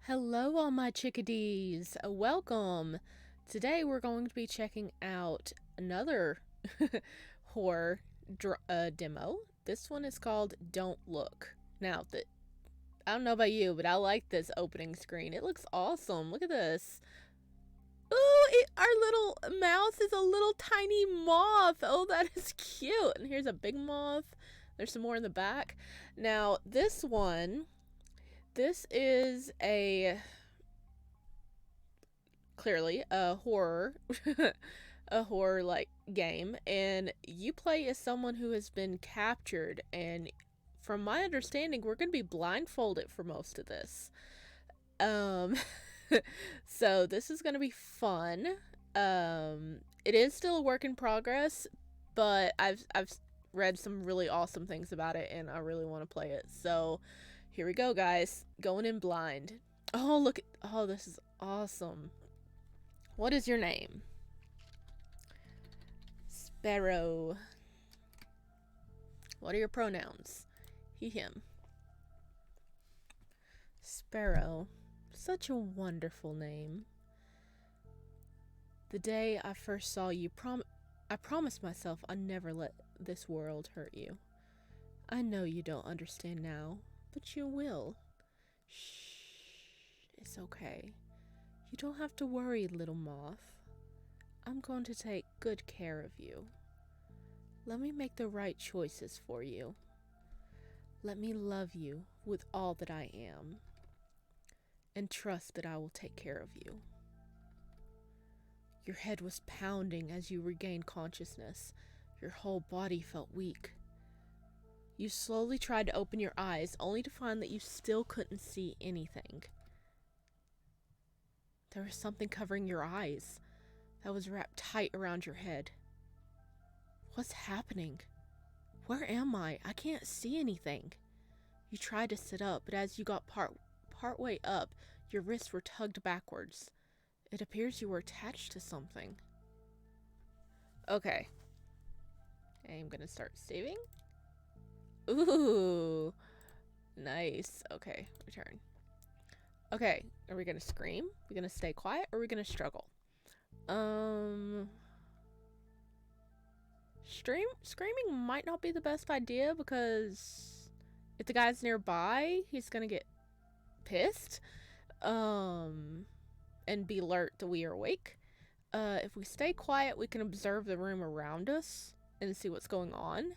Hello, all my chickadees. Welcome. Today we're going to be checking out another horror demo. This one is called Don't Look. Now, I don't know about you, but I like this opening screen. It looks awesome. Look at this. Ooh, our little mouse is a little tiny moth. Oh, that is cute. And here's a big moth. There's some more in the back. Now, this is clearly a horror a horror like game, and you play as someone who has been captured, and from my understanding we're going to be blindfolded for most of this. um so this is going to be fun. It is still a work in progress, but I've read some really awesome things about it and I really want to play it. So here we go, guys. Going in blind. Oh, look at, oh, this is awesome. What is your name? Sparrow. What are your pronouns? He, him. Sparrow. Such a wonderful name. The day I first saw you, I promised myself I'd never let this world hurt you. I know you don't understand now, but you will. Shh. It's okay. You don't have to worry, little moth. I'm going to take good care of you. Let me make the right choices for you. Let me love you with all that I am, and trust that I will take care of you. Your head was pounding as you regained consciousness. Your whole body felt weak. You slowly tried to open your eyes, only to find that you still couldn't see anything. There was something covering your eyes that was wrapped tight around your head. What's happening? Where am I? I can't see anything. You tried to sit up, but as you got part way up, your wrists were tugged backwards. It appears you were attached to something. Okay. I'm gonna start saving. Ooh. Nice. Okay, return. Okay, are we gonna scream? Are we gonna stay quiet? Or are we gonna struggle? Screaming might not be the best idea, because if the guy's nearby, he's gonna get pissed. And be alert that we are awake. If we stay quiet, we can observe the room around us and see what's going on.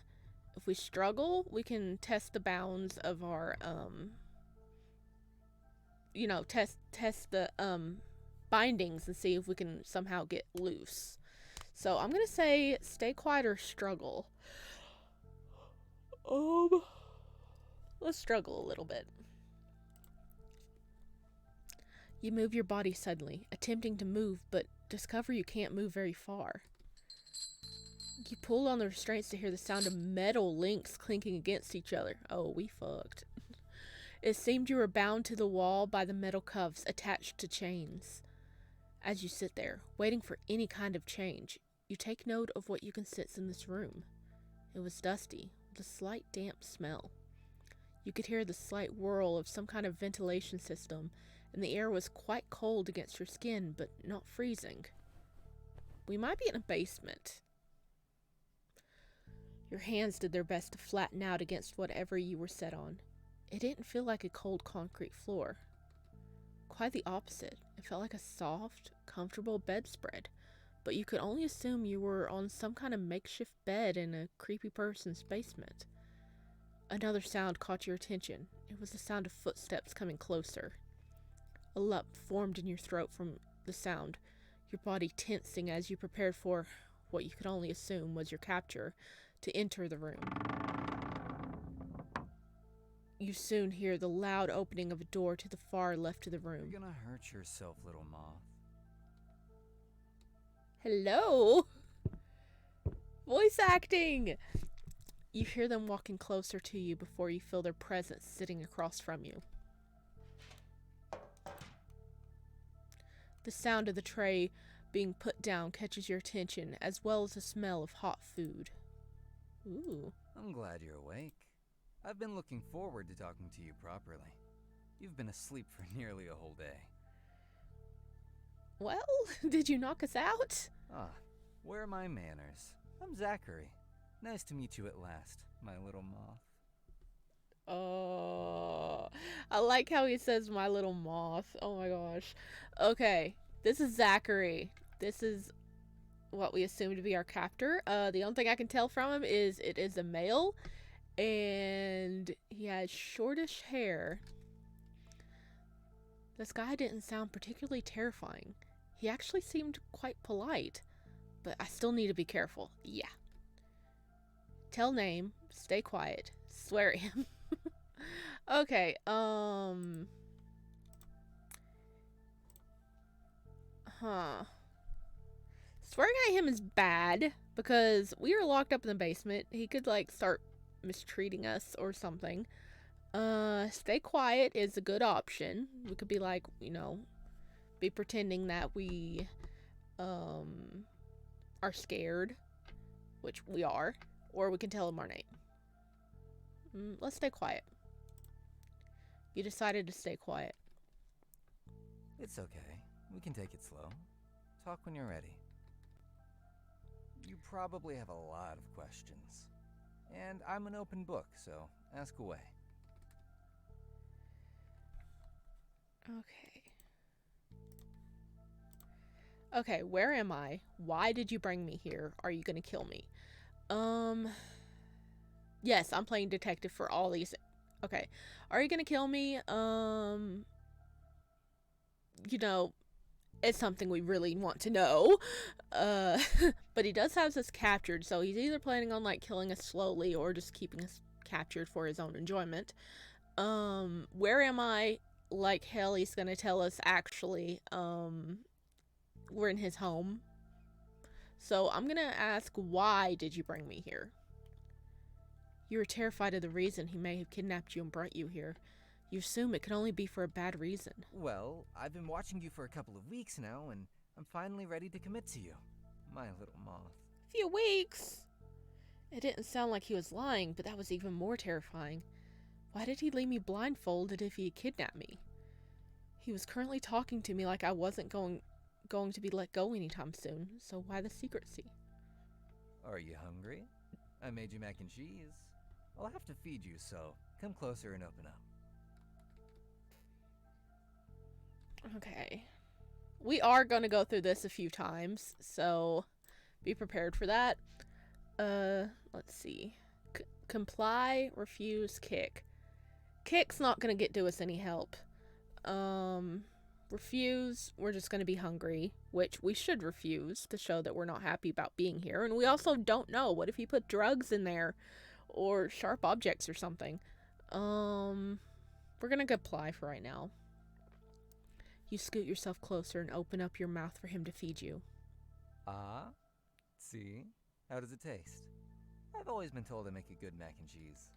If we struggle, we can test the bounds of our, test the, bindings and see if we can somehow get loose. So I'm gonna say stay quiet or struggle. Let's struggle a little bit. You move your body suddenly, attempting to move, but discover you can't move very far. You pull on the restraints to hear the sound of metal links clinking against each other. Oh, we fucked. It seemed you were bound to the wall by the metal cuffs attached to chains. As you sit there, waiting for any kind of change, you take note of what you can sense in this room. It was dusty, with a slight damp smell. You could hear the slight whirl of some kind of ventilation system, and the air was quite cold against your skin, but not freezing. We might be in a basement. Your hands did their best to flatten out against whatever you were set on. It didn't feel like a cold concrete floor. Quite the opposite. It felt like a soft, comfortable bedspread, but you could only assume you were on some kind of makeshift bed in a creepy person's basement. Another sound caught your attention. It was the sound of footsteps coming closer. A lump formed in your throat from the sound, your body tensing as you prepared for what you could only assume was your capture to enter the room. You soon hear the loud opening of a door to the far left of the room. You're gonna hurt yourself, little moth. Hello? Voice acting! You hear them walking closer to you before you feel their presence sitting across from you. The sound of the tray being put down catches your attention, as well as the smell of hot food. Ooh. I'm glad you're awake. I've been looking forward to talking to you properly. You've been asleep for nearly a whole day. Well, did you knock us out? Ah, where are my manners? I'm Zachary. Nice to meet you at last, my little moth. Oh, I like how he says my little moth. Oh my gosh. Okay, this is Zachary. This is what we assume to be our captor. The only thing I can tell from him is it is a male, and he has shortish hair. This guy didn't sound particularly terrifying. He actually seemed quite polite, but I still need to be careful. Yeah. Tell name, stay quiet, swear at him. Okay, Swearing at him is bad because we are locked up in the basement. He could like start mistreating us or something. Stay quiet is a good option. We could be like, be pretending that we are scared, which we are, or we can tell him our name. Let's stay quiet. You decided to stay quiet. It's okay. We can take it slow. Talk when you're ready. You probably have a lot of questions. And I'm an open book, so ask away. Okay, where am I? Why did you bring me here? Are you gonna kill me? Yes, I'm playing detective for all these. Okay, are you gonna kill me? It's something we really want to know. But he does have us captured, so he's either planning on like killing us slowly or just keeping us captured for his own enjoyment. Where am I? Like hell, he's gonna tell us actually. We're in his home. So I'm gonna ask, why did you bring me here? You were terrified of the reason he may have kidnapped you and brought you here. You assume it could only be for a bad reason. Well, I've been watching you for a couple of weeks now, and I'm finally ready to commit to you, my little moth. Few weeks? It didn't sound like he was lying, but that was even more terrifying. Why did he leave me blindfolded if he had kidnapped me? He was currently talking to me like I wasn't going to be let go anytime soon, so why the secrecy? Are you hungry? I made you mac and cheese. I'll have to feed you, so come closer and open up. Okay. We are going to go through this a few times, so be prepared for that. Let's see. Comply, refuse, kick. Kick's not going to do us any help. Refuse, we're just going to be hungry, which we should refuse to show that we're not happy about being here. And we also don't know. What if he put drugs in there or sharp objects or something? We're going to comply for right now. You scoot yourself closer and open up your mouth for him to feed you. Ah? See? How does it taste? I've always been told I make a good mac and cheese.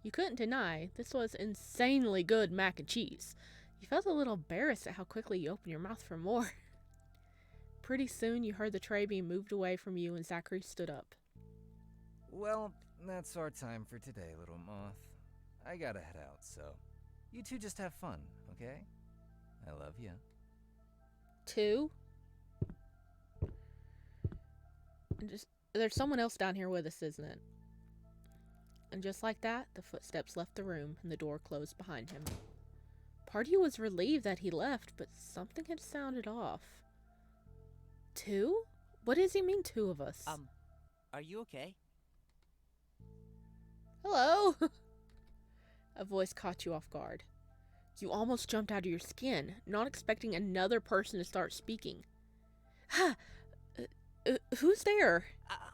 You couldn't deny this was insanely good mac and cheese. You felt a little embarrassed at how quickly you opened your mouth for more. Pretty soon you heard the tray being moved away from you and Zachary stood up. Well, that's our time for today, little moth. I gotta head out, so you two just have fun, okay? I love you. 2? There's someone else down here with us, isn't it? And just like that, the footsteps left the room and the door closed behind him. Part of you was relieved that he left, but something had sounded off. 2? What does he mean, 2 of us? Are you okay? Hello? A voice caught you off guard. You almost jumped out of your skin, not expecting another person to start speaking. Ha! Who's there?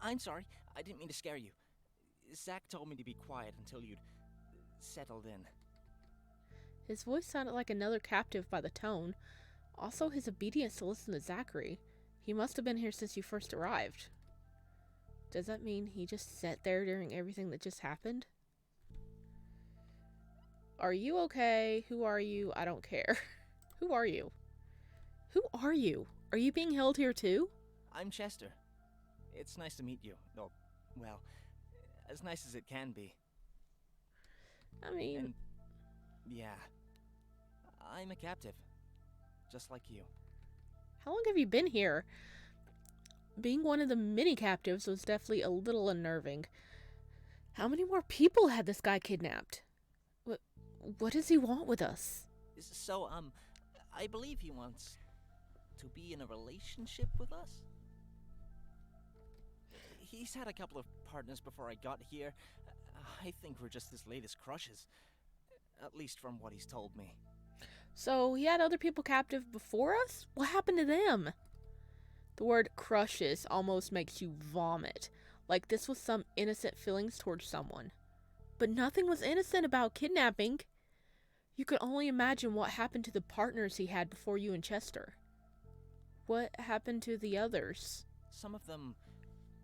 I'm sorry. I didn't mean to scare you. Zach told me to be quiet until you'd settled in. His voice sounded like another captive by the tone. Also, his obedience to listen to Zachary. He must have been here since you first arrived. Does that mean he just sat there during everything that just happened? Are you okay? Who are you? I don't care. Who are you? Who are you? Are you being held here too? I'm Chester. It's nice to meet you. Oh, well, as nice as it can be. I mean... And Yeah. I'm a captive. Just like you. How long have you been here? Being one of the many captives was definitely a little unnerving. How many more people had this guy kidnapped? What does he want with us? So, I believe he wants to be in a relationship with us? He's had a couple of partners before I got here. I think we're just his latest crushes. At least from what he's told me. So he had other people captive before us? What happened to them? The word crushes almost makes you vomit. Like this was some innocent feelings towards someone. But nothing was innocent about kidnapping. You could only imagine what happened to the partners he had before you and Chester. What happened to the others? Some of them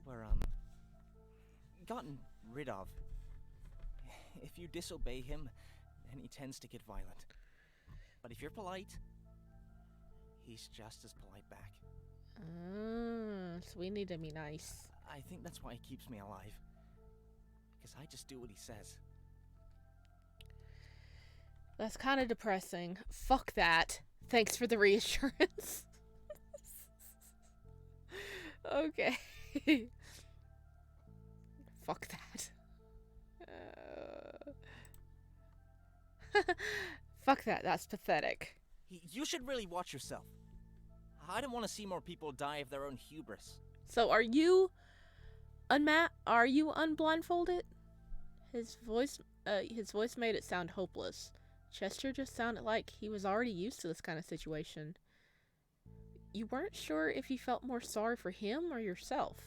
were, gotten rid of. If you disobey him, then he tends to get violent. But if you're polite, he's just as polite back. So we need to be nice. I think that's why he keeps me alive. Because I just do what he says. That's kind of depressing. Fuck that. Thanks for the reassurance. Okay. Fuck that. Fuck that. That's pathetic. You should really watch yourself. I don't want to see more people die of their own hubris. So are you Are you unblindfolded? His voice made it sound hopeless. Chester just sounded like he was already used to this kind of situation. You weren't sure if you felt more sorry for him or yourself.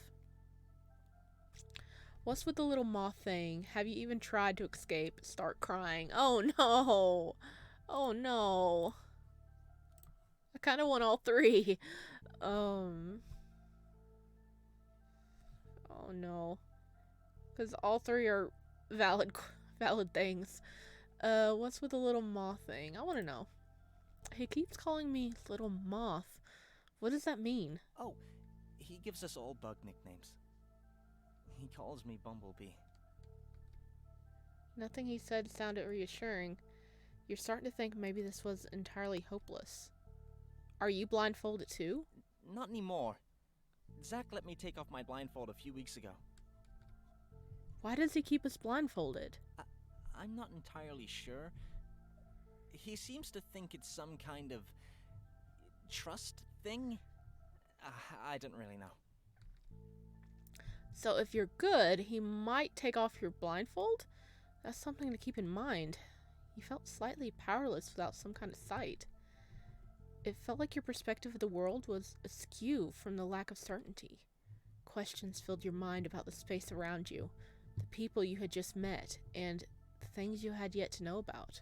What's with the little moth thing? Have you even tried to escape? Start crying. Oh no! Oh no! I kind of want all three. Oh no. Because all three are valid things. What's with the little moth thing? I want to know. He keeps calling me little moth. What does that mean? Oh, he gives us all bug nicknames. He calls me Bumblebee. Nothing he said sounded reassuring. You're starting to think maybe this was entirely hopeless. Are you blindfolded too? Not anymore. Zach let me take off my blindfold a few weeks ago. Why does he keep us blindfolded? I'm not entirely sure. He seems to think it's some kind of trust thing. I don't really know. So if you're good, he might take off your blindfold? That's something to keep in mind. You felt slightly powerless without some kind of sight. It felt like your perspective of the world was askew from the lack of certainty. Questions filled your mind about the space around you, the people you had just met, and the things you had yet to know about.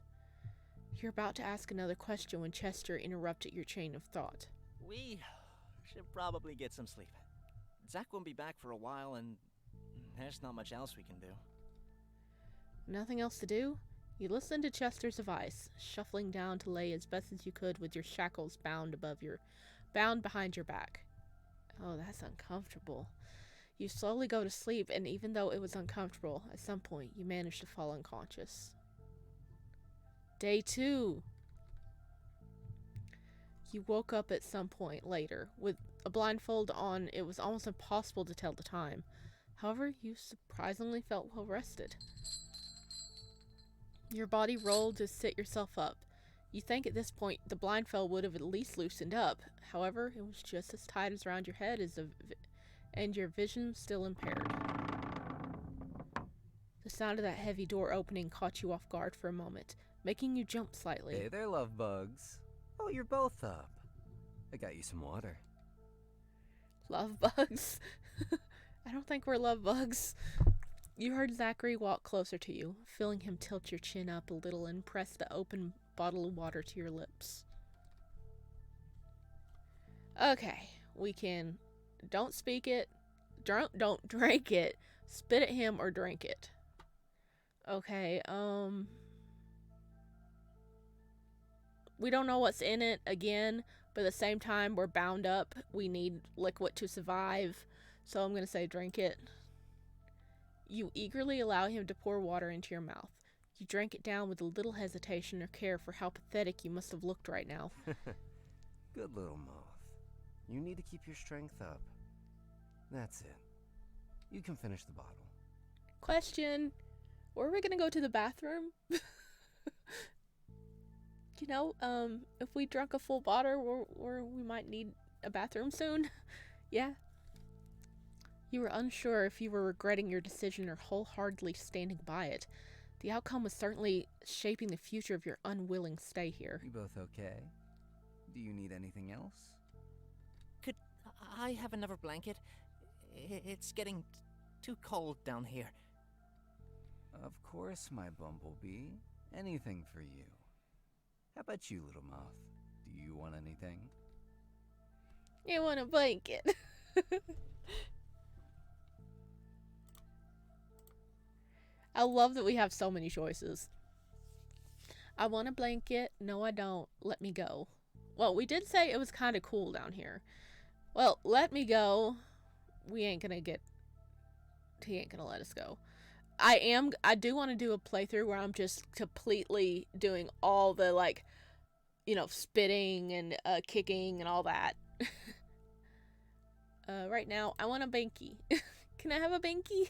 You're about to ask another question when Chester interrupted your chain of thought. We should probably get some sleep. Zach won't be back for a while, and there's not much else we can do. Nothing else to do? You listened to Chester's advice, shuffling down to lay as best as you could with your shackles bound behind your back. Oh, that's uncomfortable. You slowly go to sleep, and even though it was uncomfortable, at some point you managed to fall unconscious. Day 2. You woke up at some point later. With a blindfold on, it was almost impossible to tell the time. However, you surprisingly felt well rested. Your body rolled to sit yourself up. You think at this point the blindfold would have at least loosened up. However, it was just as tight as around your head and your vision still impaired. The sound of that heavy door opening caught you off guard for a moment, making you jump slightly. Hey there, love bugs. Oh, you're both up. I got you some water. Love bugs? I don't think we're love bugs. You heard Zachary walk closer to you, feeling him tilt your chin up a little and press the open bottle of water to your lips. Okay, we can... Don't speak it. Don't drink it. Spit at him or drink it. Okay, we don't know what's in it, again, but at the same time, we're bound up. We need liquid to survive, so I'm gonna say drink it. You eagerly allow him to pour water into your mouth. You drank it down with a little hesitation or care for how pathetic you must have looked right now. Good little moth. You need to keep your strength up. That's it. You can finish the bottle. Question. Were we gonna go to the bathroom? You know, if we drunk a full bottle, we might need a bathroom soon. Yeah? You were unsure if you were regretting your decision or wholeheartedly standing by it. The outcome was certainly shaping the future of your unwilling stay here. You both okay? Do you need anything else? Could I have another blanket? It's getting too cold down here. Of course, my bumblebee. Anything for you. How about you, little moth? Do you want anything? You want a blanket. I love that we have so many choices. I want a blanket. No, I don't. Let me go. Well, we did say it was kind of cool down here. Well, let me go. He ain't gonna let us go. I do want to do a playthrough where I'm just completely doing all the, like, you know, spitting and kicking and all that. Right now, I want a binky. Can I have a binky?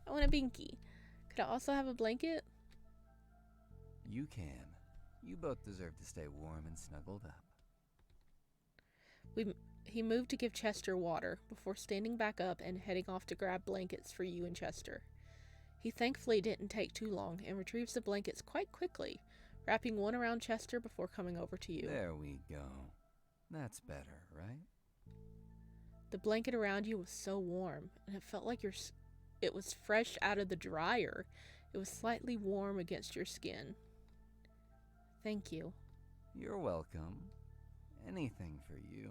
I want a binky. Could I also have a blanket? You can. You both deserve to stay warm and snuggled up. He moved to give Chester water before standing back up and heading off to grab blankets for you and Chester. He thankfully didn't take too long and retrieves the blankets quite quickly, wrapping one around Chester before coming over to you. There we go. That's better, right? The blanket around you was so warm, and it felt like it was fresh out of the dryer. It was slightly warm against your skin. Thank you. You're welcome. Anything for you.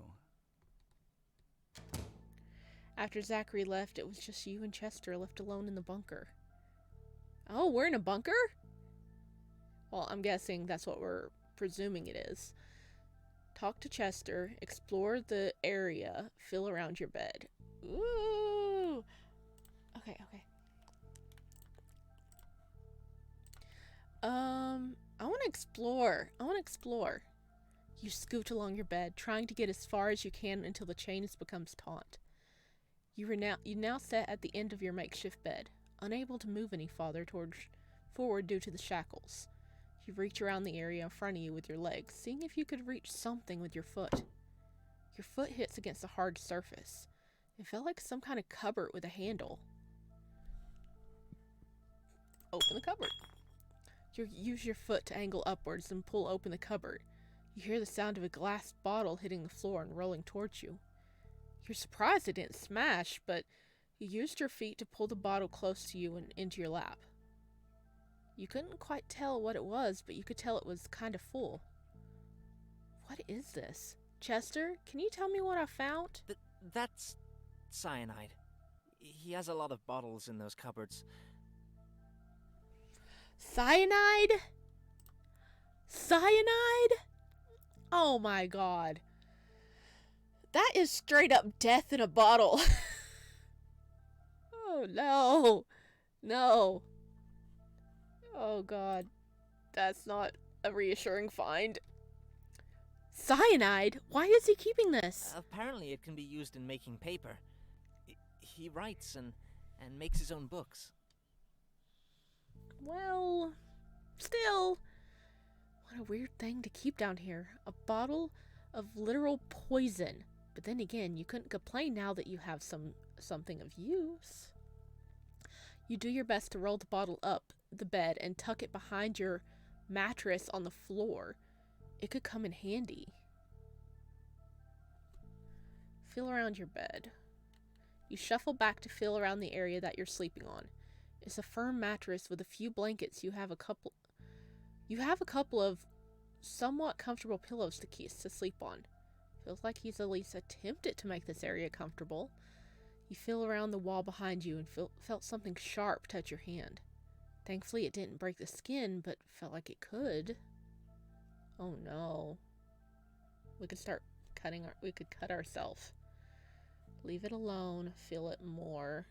After Zachary left, it was just you and Chester left alone in the bunker. Oh, we're in a bunker? Well, I'm guessing that's what we're presuming it is. Talk to Chester, explore the area, feel around your bed. Ooh! Okay. I want to explore. You scoot along your bed, trying to get as far as you can until the chains becomes taut. You now sit at the end of your makeshift bed, unable to move any farther forward due to the shackles. You reach around the area in front of you with your legs, seeing if you could reach something with your foot. Your foot hits against a hard surface. It felt like some kind of cupboard with a handle. Open the cupboard. You use your foot to angle upwards and pull open the cupboard. You hear the sound of a glass bottle hitting the floor and rolling towards you. You're surprised it didn't smash, but you used your feet to pull the bottle close to you and into your lap. You couldn't quite tell what it was, but you could tell it was kind of full. What is this? Chester, can you tell me what I found? That's cyanide. He has a lot of bottles in those cupboards. Cyanide? Cyanide? Oh my god. That is straight up death in a bottle. Oh no. No. Oh god. That's not a reassuring find. Cyanide? Why is he keeping this? Apparently it can be used in making paper. He writes and makes his own books. Well, still, what a weird thing to keep down here. A bottle of literal poison. But then again, you couldn't complain now that you have something of use. You do your best to roll the bottle up the bed and tuck it behind your mattress on the floor. It could come in handy. Feel around your bed. You shuffle back to feel around the area that you're sleeping on. It's a firm mattress with a few blankets. You have a couple of somewhat comfortable pillows to sleep on. Feels like he's at least attempted to make this area comfortable. You feel around the wall behind you and felt something sharp touch your hand. Thankfully it didn't break the skin, but felt like it could. Oh no. We could cut ourselves. Leave it alone. Feel it more.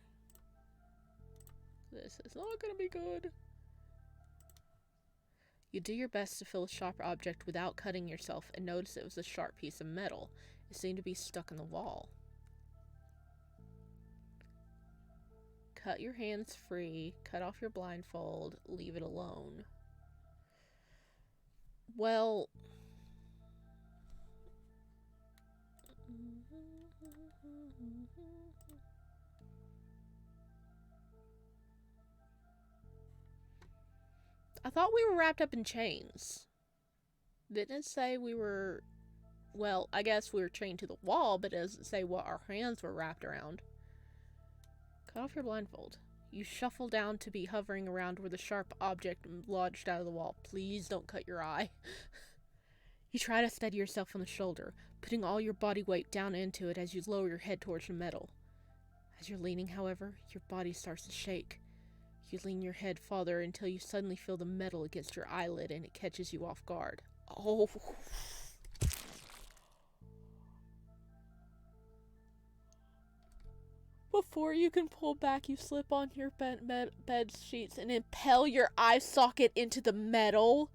This is not gonna be good. You do your best to feel a sharp object without cutting yourself and notice it was a sharp piece of metal. It seemed to be stuck in the wall. Cut your hands free. Cut off your blindfold. Leave it alone. Well... I thought we were wrapped up in chains. Didn't it say we were... Well, I guess we were chained to the wall, but it doesn't say what our hands were wrapped around. Cut off your blindfold. You shuffle down to be hovering around where the sharp object lodged out of the wall. Please don't cut your eye. You try to steady yourself on the shoulder, putting all your body weight down into it as you lower your head towards the metal. As you're leaning, however, your body starts to shake. You lean your head farther until you suddenly feel the metal against your eyelid and it catches you off guard. Oh. Before you can pull back, you slip on your bed sheets and impale your eye socket into the metal.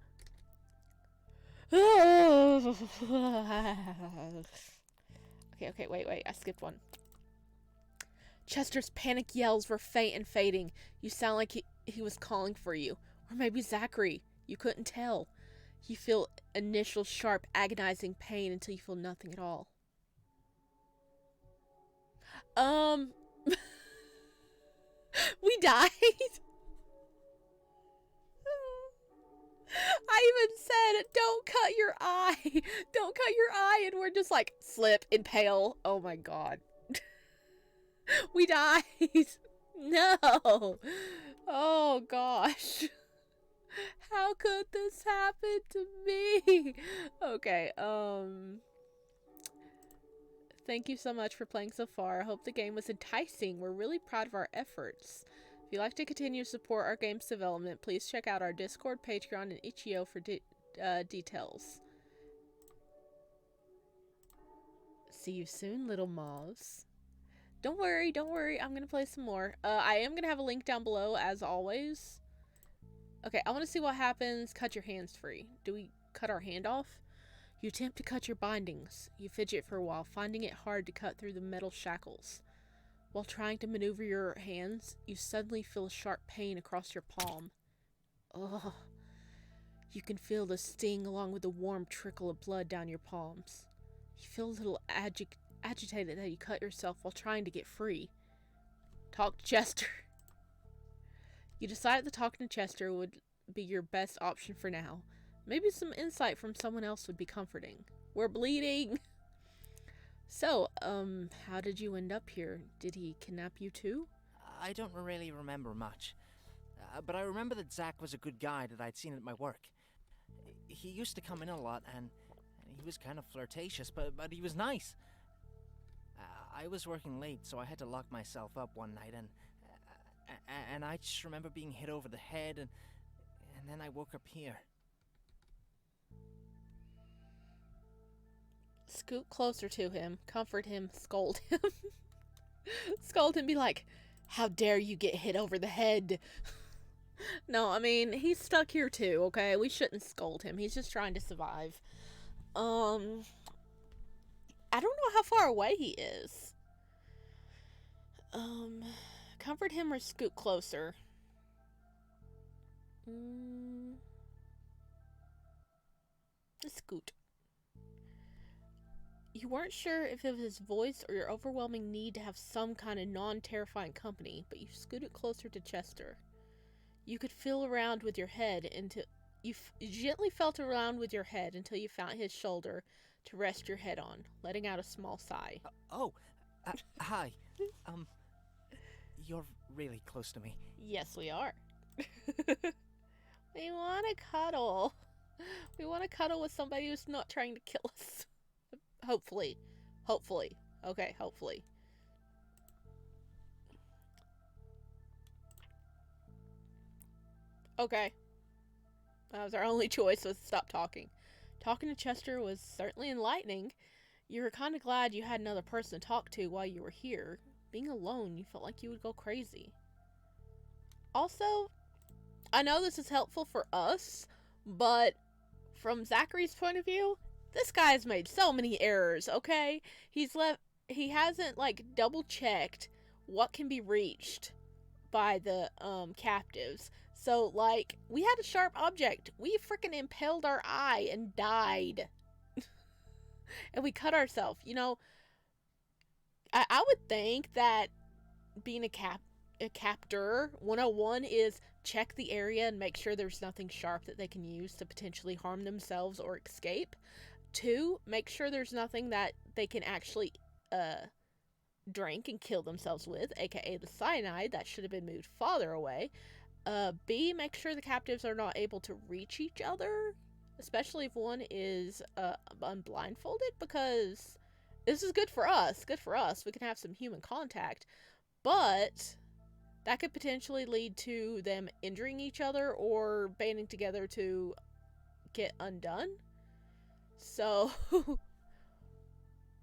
Okay, wait, I skipped one. Chester's panic yells were faint and fading. You sound like he was calling for you. Or maybe Zachary. You couldn't tell. You feel initial sharp, agonizing pain until you feel nothing at all. We died. I even said, don't cut your eye. Don't cut your eye. And we're just like, slip, impale. Oh my god. We died. No. Oh gosh. How could this happen to me? Okay, thank you so much for playing so far. I hope the game was enticing. We're really proud of our efforts. If you'd like to continue to support our game's development, please check out our Discord, Patreon, and itch.io for details. See you soon, little moths. Don't worry, I'm gonna play some more. I am gonna have a link down below, as always. Okay, I want to see what happens. Cut your hands free. Do we cut our hand off? You attempt to cut your bindings. You fidget for a while, finding it hard to cut through the metal shackles. While trying to maneuver your hands, you suddenly feel a sharp pain across your palm. Ugh. You can feel the sting along with the warm trickle of blood down your palms. You feel a little agitated that you cut yourself while trying to get free. Talk to Chester. You decided that talking to Chester would be your best option for now. Maybe some insight from someone else would be comforting. We're bleeding! So, how did you end up here? Did he kidnap you too? I don't really remember much. But I remember that Zach was a good guy that I'd seen at my work. He used to come in a lot, and he was kind of flirtatious, but he was nice. I was working late, so I had to lock myself up one night, and I just remember being hit over the head, and then I woke up here. Scoot closer to him, comfort him, scold him. Scold him, be like, how dare you get hit over the head? No, I mean, he's stuck here too, okay? We shouldn't scold him. He's just trying to survive. I don't know how far away he is. Comfort him or scoot closer. Scoot. You weren't sure if it was his voice or your overwhelming need to have some kind of non-terrifying company, but you scooted closer to Chester. You could feel around with your head until you gently felt around with your head until you found his shoulder to rest your head on, letting out a small sigh. Hi. You're really close to me. Yes, we are. We want to cuddle. We want to cuddle with somebody who's not trying to kill us. Hopefully. Okay, hopefully. Okay. That was our only choice, was to stop talking. Talking to Chester was certainly enlightening. You were kind of glad you had another person to talk to while you were here. Being alone, you felt like you would go crazy. Also, I know this is helpful for us, But from Zachary's point of view, this guy's made so many errors, okay? He hasn't, like, double checked what can be reached by the captives. So, like, we had a sharp object. We freaking impaled our eye and died. And we cut ourselves. You know, I would think that being a captor 101 is check the area and make sure there's nothing sharp that they can use to potentially harm themselves or escape. 2, make sure there's nothing that they can actually drink and kill themselves with, aka the cyanide that should have been moved farther away. B, make sure the captives are not able to reach each other, especially if one is blindfolded, because this is good for us. Good for us. We can have some human contact, but that could potentially lead to them injuring each other or banding together to get undone. So,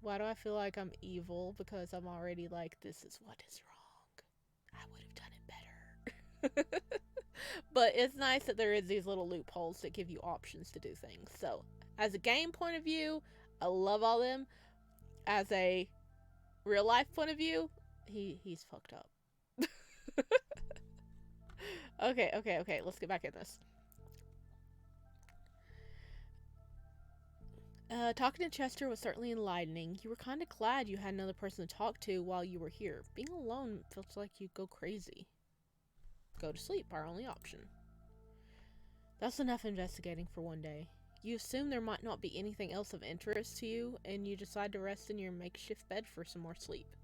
why do I feel like I'm evil? Because I'm already like, this is what is wrong. I would have done it better. But it's nice that there is these little loopholes that give you options to do things. So, as a game point of view, I love all them. As a real life point of view, he's fucked up. Okay, let's get back in this. Talking to Chester was certainly enlightening. You were kind of glad you had another person to talk to while you were here. Being alone feels like you'd go crazy. Go to sleep, our only option. That's enough investigating for one day. You assume there might not be anything else of interest to you, and you decide to rest in your makeshift bed for some more sleep.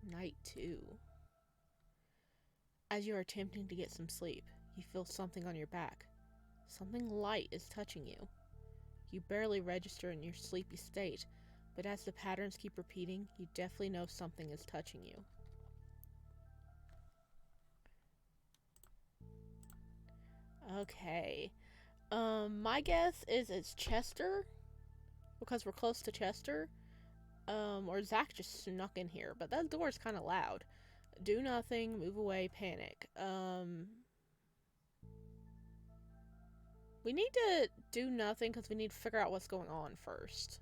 Night 2. As you are attempting to get some sleep, you feel something on your back. Something light is touching you. You barely register in your sleepy state, but as the patterns keep repeating, you definitely know something is touching you. Okay. My guess is it's Chester, because we're close to Chester. Or Zach just snuck in here, but that door is kind of loud. Do nothing, move away, panic. We need to do nothing because we need to figure out what's going on first.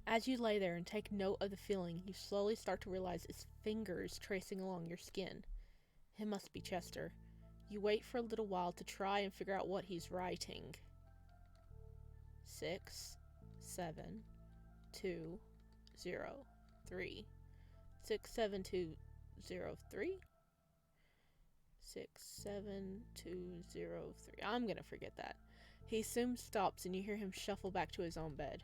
As you lay there and take note of the feeling, you slowly start to realize it's fingers tracing along your skin. It must be Chester. You wait for a little while to try and figure out what he's writing. 6, 7, 2, 0, 3. 6, 7, 2, 0, 3. 6, 7, 2, 0, 3. I'm gonna forget that. He soon stops and you hear him shuffle back to his own bed.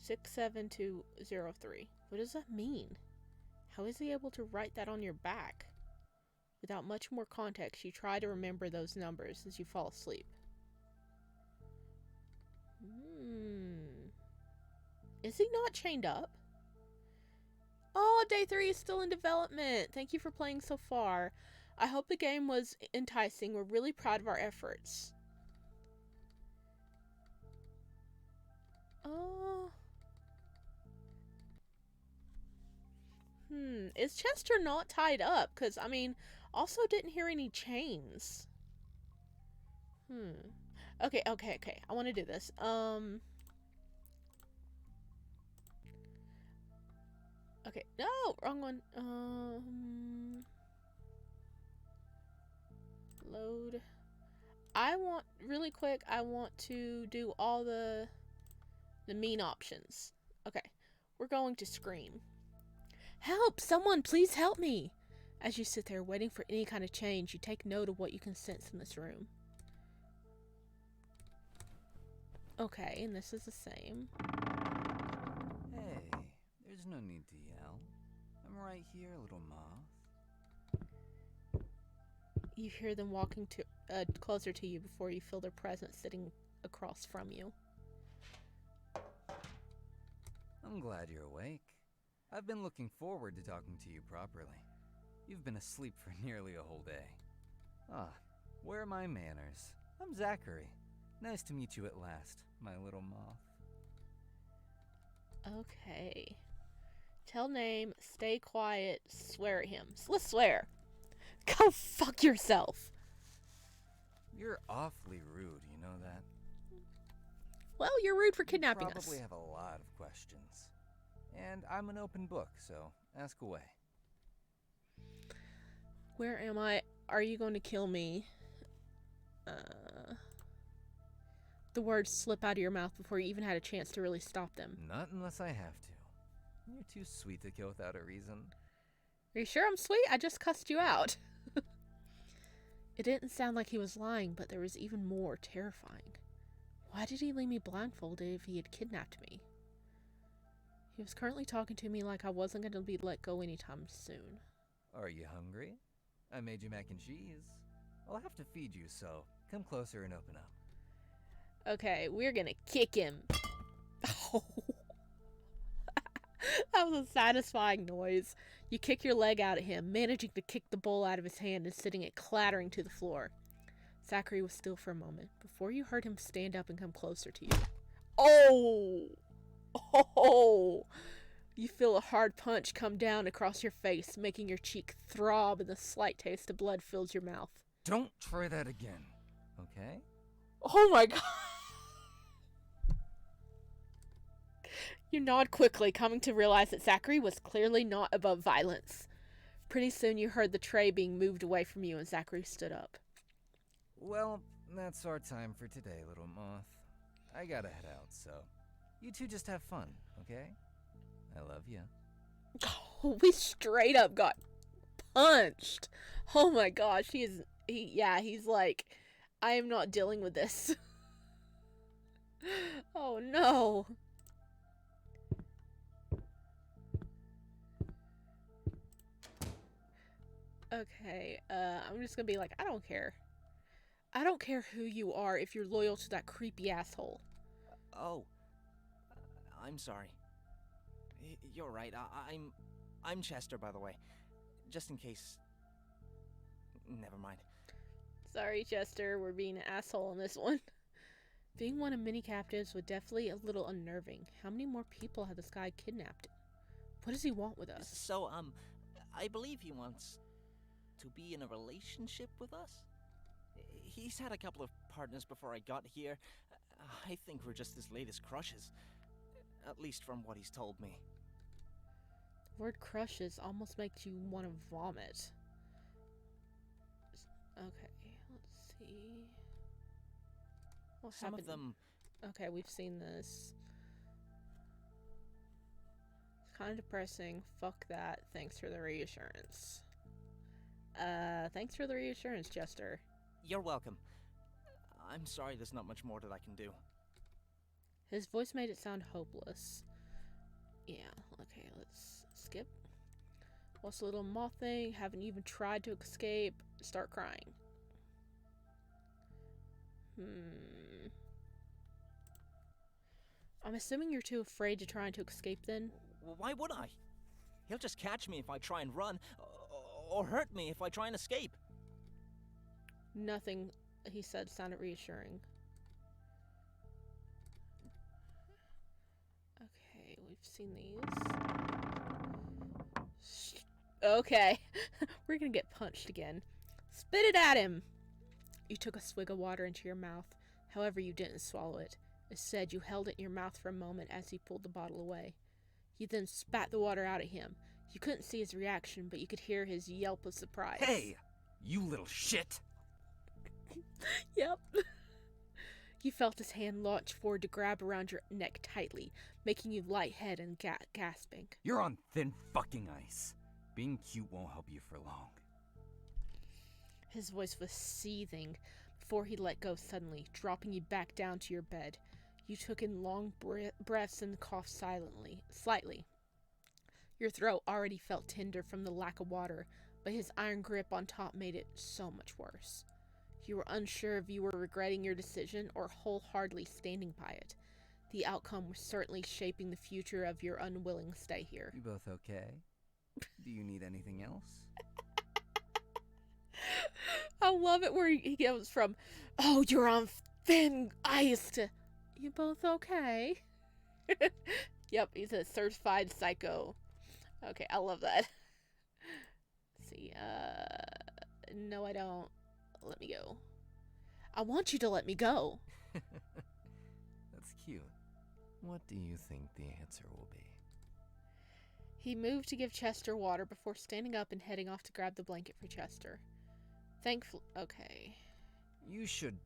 6, 7, 2, 0, 3. What does that mean? How is he able to write that on your back? Without much more context, you try to remember those numbers as you fall asleep. Is he not chained up? Oh, day 3 is still in development. Thank you for playing so far. I hope the game was enticing. We're really proud of our efforts. Is Chester not tied up? Because, I mean, also didn't hear any chains. Okay. I want to do this. Okay. No, wrong one. Load. Really quick, I want to do all the mean options. Okay. We're going to scream. Help! Someone, please help me! As you sit there waiting for any kind of change, you take note of what you can sense in this room. Okay, and this is the same. Hey, there's no need to yell. I'm right here, little moth. You hear them walking closer to you before you feel their presence sitting across from you. I'm glad you're awake. I've been looking forward to talking to you properly. You've been asleep for nearly a whole day. Where are my manners? I'm Zachary. Nice to meet you at last, my little moth. Okay. Tell name, stay quiet, swear at him. So let's swear. Go fuck yourself. You're awfully rude, you know that? Well, you're rude for kidnapping us. You probably have a lot of questions. And I'm an open book, so ask away. Where am I? Are you going to kill me? The words slip out of your mouth before you even had a chance to really stop them. Not unless I have to. You're too sweet to kill without a reason. Are you sure I'm sweet? I just cussed you out. It didn't sound like he was lying, but there was even more terrifying. Why did he leave me blindfolded if he had kidnapped me? He was currently talking to me like I wasn't going to be let go anytime soon. Are you hungry? I made you mac and cheese. I'll have to feed you, so come closer and open up. Okay, we're gonna kick him. Oh. That was a satisfying noise. You kick your leg out at him, managing to kick the bowl out of his hand and sending it clattering to the floor. Zachary was still for a moment before you heard him stand up and come closer to you. Oh! Oh! You feel a hard punch come down across your face, making your cheek throb and the slight taste of blood fills your mouth. Don't try that again, okay? Oh my god! You nod quickly, coming to realize that Zachary was clearly not above violence. Pretty soon you heard the tray being moved away from you and Zachary stood up. Well, that's our time for today, little moth. I gotta head out, so you two just have fun, okay? I love you. Oh, we straight up got punched. Oh my gosh, he's like, I am not dealing with this. Oh no. Okay, I'm just gonna be like, I don't care. I don't care who you are if you're loyal to that creepy asshole. Oh. I'm sorry. You're right. I'm Chester, by the way. Just in case... Never mind. Sorry, Chester, we're being an asshole on this one. Being one of many captives was definitely a little unnerving. How many more people had this guy kidnapped? What does he want with us? So, I believe he wants to be in a relationship with us? He's had a couple of partners before I got here. I think we're just his latest crushes. At least from what he's told me. The word crushes almost makes you want to vomit. Okay, let's see. What Some happened? of them... Okay, we've seen this. It's kind of depressing. Fuck that. Thanks for the reassurance. Thanks for the reassurance, Chester. You're welcome. I'm sorry there's not much more that I can do. His voice made it sound hopeless. Yeah, okay, let's skip. What's the little moth thing? Haven't even tried to escape. Start crying. I'm assuming you're too afraid to try to escape then? Well, why would I? He'll just catch me if I try and run, or hurt me if I try and escape. Nothing he said sounded reassuring. Okay, we've seen these. Okay, we're gonna get punched again. Spit it at him! You took a swig of water into your mouth. However, you didn't swallow it. Instead, you held it in your mouth for a moment as he pulled the bottle away. You then spat the water out at him. You couldn't see his reaction, but you could hear his yelp of surprise. Hey! You little shit! Yep. You felt his hand launch forward to grab around your neck tightly, making you lightheaded and gasping. You're on thin fucking ice. Being cute won't help you for long. His voice was seething before he let go suddenly, dropping you back down to your bed. You took in long breaths and coughed slightly. Your throat already felt tender from the lack of water, but his iron grip on top made it so much worse. You were unsure if you were regretting your decision or wholeheartedly standing by it. The outcome was certainly shaping the future of your unwilling stay here. You both okay? Do you need anything else? I love it where he goes from, oh, you're on thin ice, to, you both okay? Yep, he's a certified psycho. Okay, I love that. Let's see, No, I don't. Let me go. I want you to let me go. That's cute. What do you think the answer will be? He moved to give Chester water before standing up and heading off to grab the blanket for Chester. Thankfully, okay. You should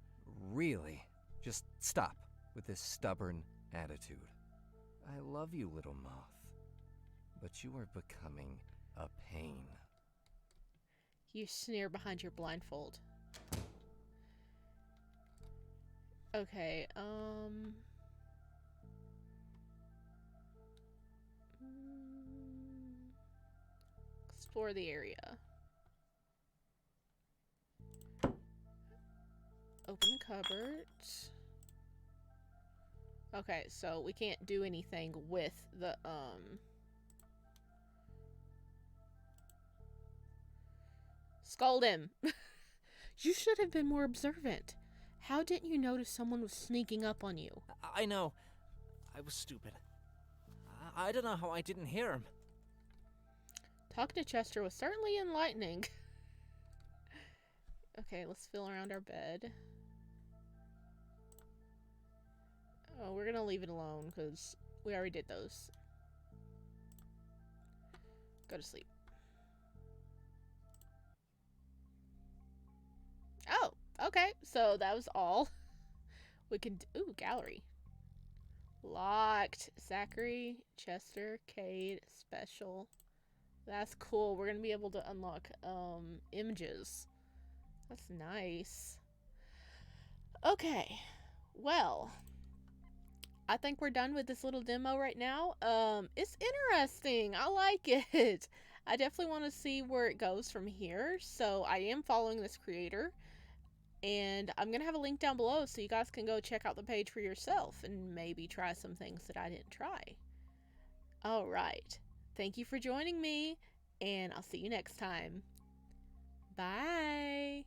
really just stop with this stubborn attitude. I love you, little moth, but you are becoming a pain. You sneer behind your blindfold. Okay, explore the area. Open cupboard. Okay, so we can't do anything with the, Scold him! You should have been more observant. How didn't you notice someone was sneaking up on you? I know. I was stupid. I don't know how I didn't hear him. Talking to Chester was certainly enlightening. Okay, let's feel around our bed. Oh, we're gonna leave it alone because we already did those. Go to sleep. Oh, okay. So that was all. We can ooh, gallery. Locked. Zachary, Chester, Cade, special. That's cool. We're gonna be able to unlock images. That's nice. Okay. Well, I think we're done with this little demo right now. It's interesting. I like it. I definitely want to see where it goes from here. So I am following this creator. And I'm going to have a link down below so you guys can go check out the page for yourself and maybe try some things that I didn't try. Alright. Thank you for joining me, and I'll see you next time. Bye!